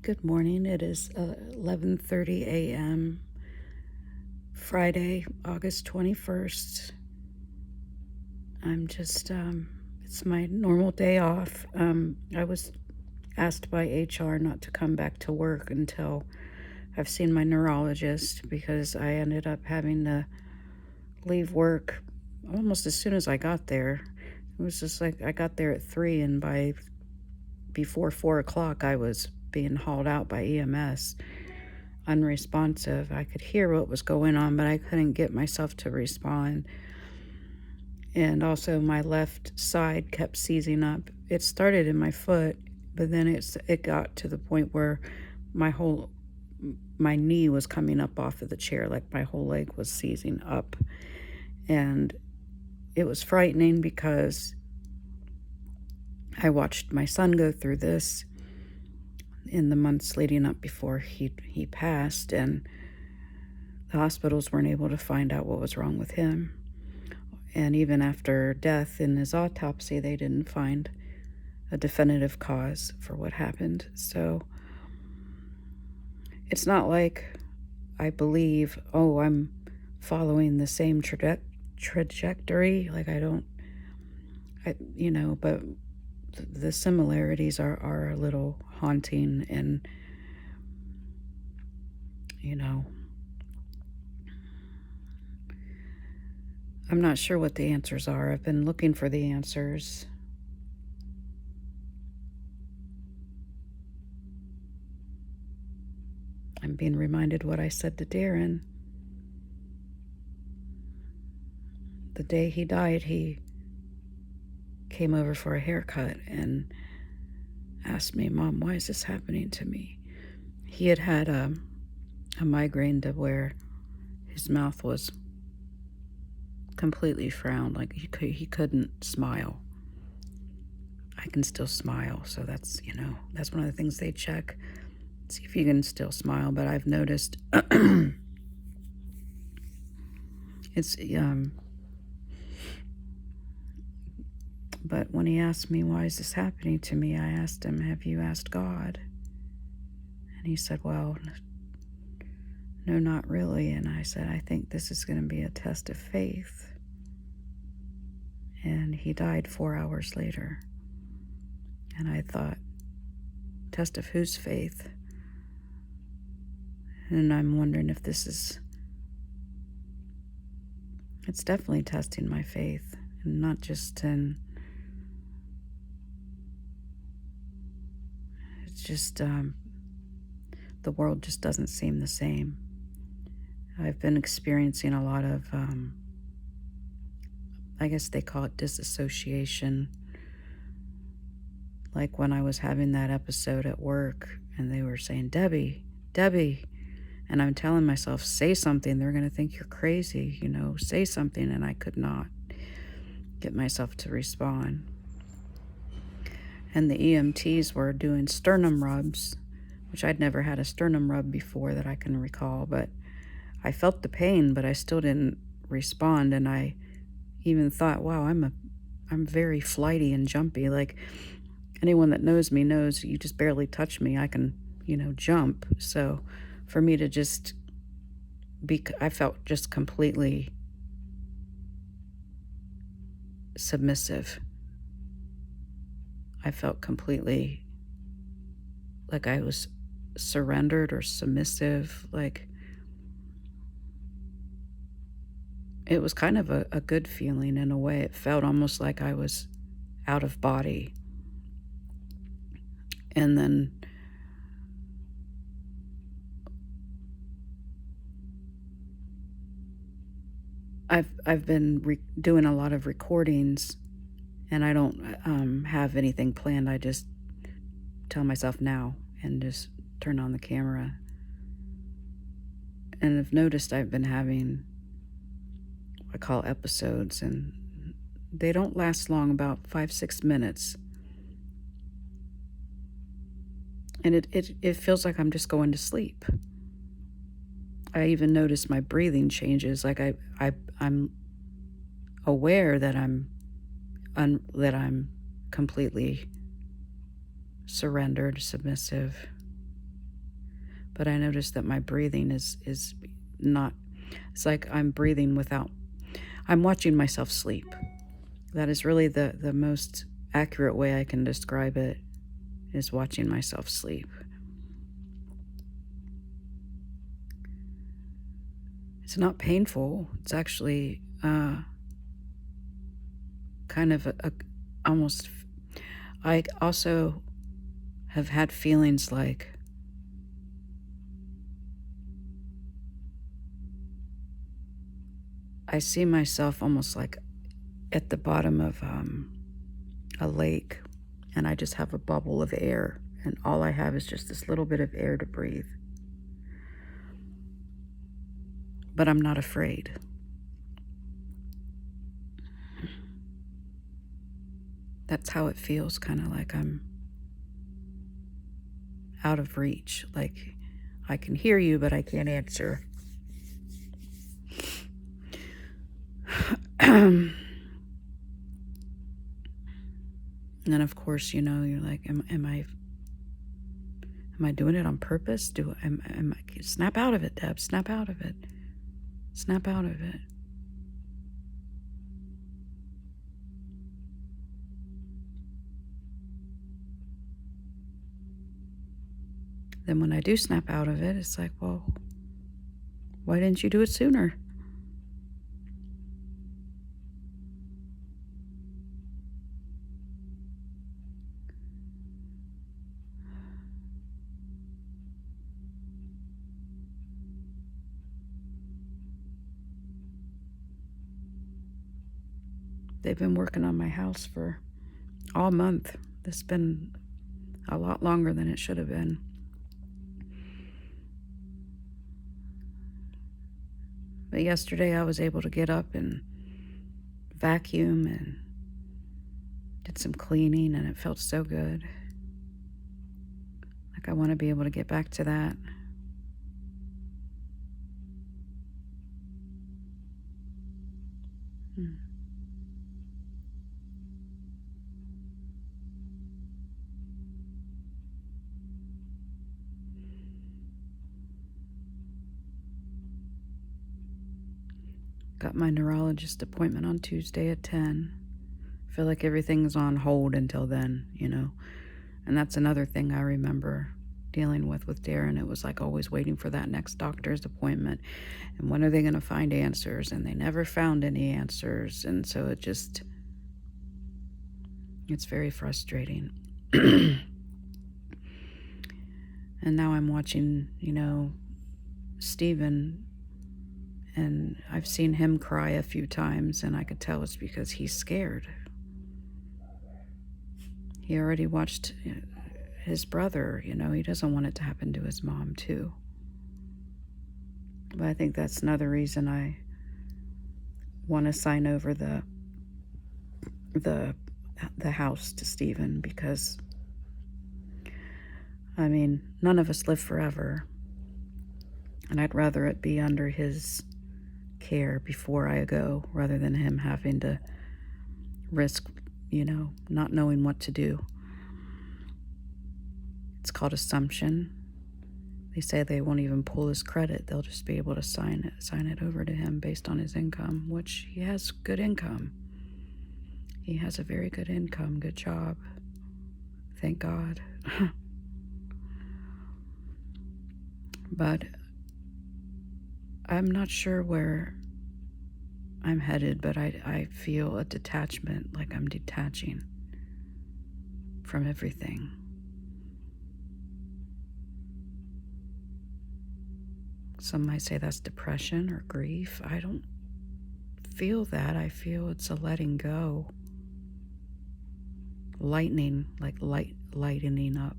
Good morning. It is 11:30 a.m. Friday, August 21st. It's my normal day off. I was asked by HR not to come back to work until I've seen my neurologist because I ended up having to leave work almost as soon as I got there. It was just like I got there at 3, and before 4 o'clock, I was being hauled out by EMS, unresponsive. I could hear what was going on, but I couldn't get myself to respond. And also, my left side kept seizing up. It started in my foot, but then it got to the point where my knee was coming up off of the chair, like my whole leg was seizing up. And it was frightening because I watched my son go through this in the months leading up before he passed, and the hospitals weren't able to find out what was wrong with him. And even after death, in his autopsy, they didn't find a definitive cause for what happened. So it's not like I believe, oh, I'm following the same trajectory. Like but the similarities are a little haunting, and I'm not sure what the answers are. I've been looking for the answers. I'm being reminded what I said to Darren. The day he died, he came over for a haircut and asked me, "Mom, why is this happening to me?" He had had a migraine to where his mouth was completely frowned, like he couldn't smile. I can still smile, so that's one of the things they check. See if you can still smile, but I've noticed it's but when he asked me, "Why is this happening to me?" I asked him, "Have you asked God?" And he said, "Well, no, not really." And I said, "I think this is going to be a test of faith." And he died 4 hours later. And I thought, test of whose faith? And I'm wondering if it's definitely testing my faith, and not just it's just, the world just doesn't seem the same. I've been experiencing a lot of, I guess they call it disassociation. Like when I was having that episode at work and they were saying, "Debbie, Debbie," and I'm telling myself, "Say something, they're going to think you're crazy, say something," and I could not get myself to respond. And the EMTs were doing sternum rubs, which I'd never had a sternum rub before that I can recall, but I felt the pain, but I still didn't respond. And I even thought, wow, I'm very flighty and jumpy. Like, anyone that knows me knows you just barely touch me, I can, jump. So for me to just I felt just completely submissive. I felt completely like I was surrendered or submissive. Like, it was kind of a good feeling in a way. It felt almost like I was out of body. And then I've been doing a lot of recordings, and I don't have anything planned. I just tell myself now and just turn on the camera. And I've noticed I've been having what I call episodes, and they don't last long, about 5-6 minutes. And it feels like I'm just going to sleep. I even notice my breathing changes. Like I'm aware that I'm completely surrendered, submissive. but I noticed that my breathing is not, it's like I'm breathing without, I'm watching myself sleep. That is really the most accurate way I can describe it, is watching myself sleep. It's not painful. It's actually kind of almost, I also have had feelings like I see myself almost like at the bottom of a lake, and I just have a bubble of air, and all I have is just this little bit of air to breathe. But I'm not afraid. That's how it feels, kind of like I'm out of reach. Like I can hear you, but I can't answer. And then, of course, you're like, am I doing it on purpose? Am I, snap out of it, Deb, snap out of it. Snap out of it. Then when I do snap out of it, it's like, well, why didn't you do it sooner? They've been working on my house for all month. This has been a lot longer than it should have been. But yesterday I was able to get up and vacuum and did some cleaning, and it felt so good. Like I want to be able to get back to that. Got my neurologist appointment on Tuesday at 10. I feel like everything's on hold until then, And that's another thing I remember dealing with Darren. It was like always waiting for that next doctor's appointment. And when are they going to find answers? And they never found any answers. And so it's very frustrating. And now I'm watching, Stephen, and I've seen him cry a few times, and I could tell it's because he's scared. He already watched his brother, he doesn't want it to happen to his mom too. But I think that's another reason I want to sign over the house to Stephen, because none of us live forever, and I'd rather it be under his care before I go, rather than him having to risk, not knowing what to do. It's called assumption. They say they won't even pull his credit. They'll just be able to sign it over to him based on his income, which he has good income. He has a very good income, good job. Thank God. But I'm not sure where I'm headed, but I feel a detachment, like I'm detaching from everything. Some might say that's depression or grief. I don't feel that. I feel it's a letting go. Lightening, like lightening up.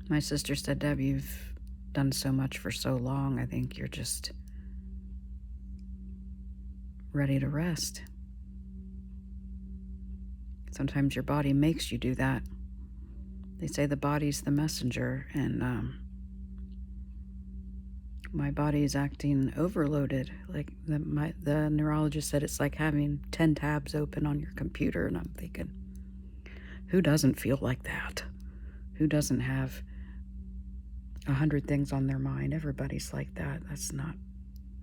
My sister said, Deb, you've done so much for so long. I think you're just ready to rest. Sometimes your body makes you do that. They say the body's the messenger, and my body is acting overloaded. Like the neurologist said, it's like having 10 tabs open on your computer. And I'm thinking, who doesn't feel like that? Who doesn't have 100 things on their mind? Everybody's like that. That's not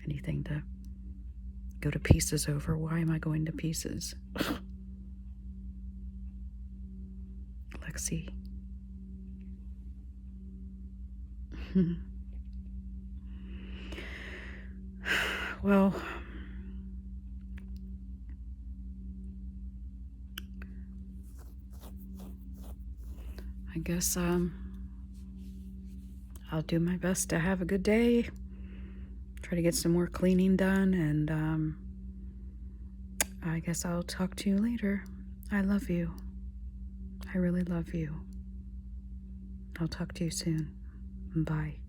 anything to go to pieces over. Why am I going to pieces? Lexi. Well, I guess I'll do my best to have a good day. Try to get some more cleaning done, and I guess I'll talk to you later. I love you. I really love you. I'll talk to you soon. Bye.